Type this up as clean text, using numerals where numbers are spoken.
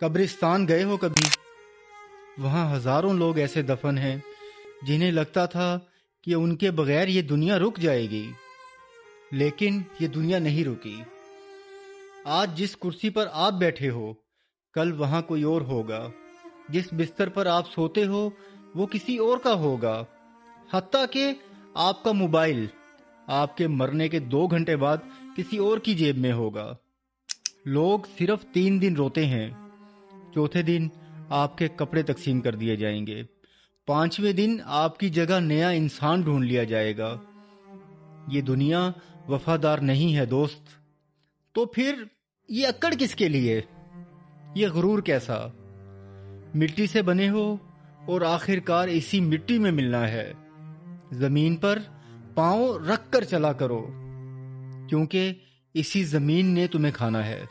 قبرستان گئے ہو کبھی؟ وہاں ہزاروں لوگ ایسے دفن ہیں جنہیں لگتا تھا کہ ان کے بغیر یہ دنیا رک جائے گی، لیکن یہ دنیا نہیں رکی۔ آج جس کرسی پر آپ بیٹھے ہو کل وہاں کوئی اور ہوگا، جس بستر پر آپ سوتے ہو وہ کسی اور کا ہوگا، حتیٰ کہ آپ کا موبائل آپ کے مرنے کے 2 گھنٹے بعد کسی اور کی جیب میں ہوگا۔ لوگ صرف 3 دن روتے ہیں، چوتھے دن آپ کے کپڑے تقسیم کر دیے جائیں گے، 5ویں دن آپ کی جگہ نیا انسان ڈھونڈ لیا جائے گا۔ یہ دنیا وفادار نہیں ہے دوست۔ تو پھر یہ اکڑ کس کے لیے؟ یہ غرور کیسا؟ مٹی سے بنے ہو اور آخر کار اسی مٹی میں ملنا ہے۔ زمین پر پاؤں رکھ کر چلا کرو، کیونکہ اسی زمین نے تمہیں کھانا ہے۔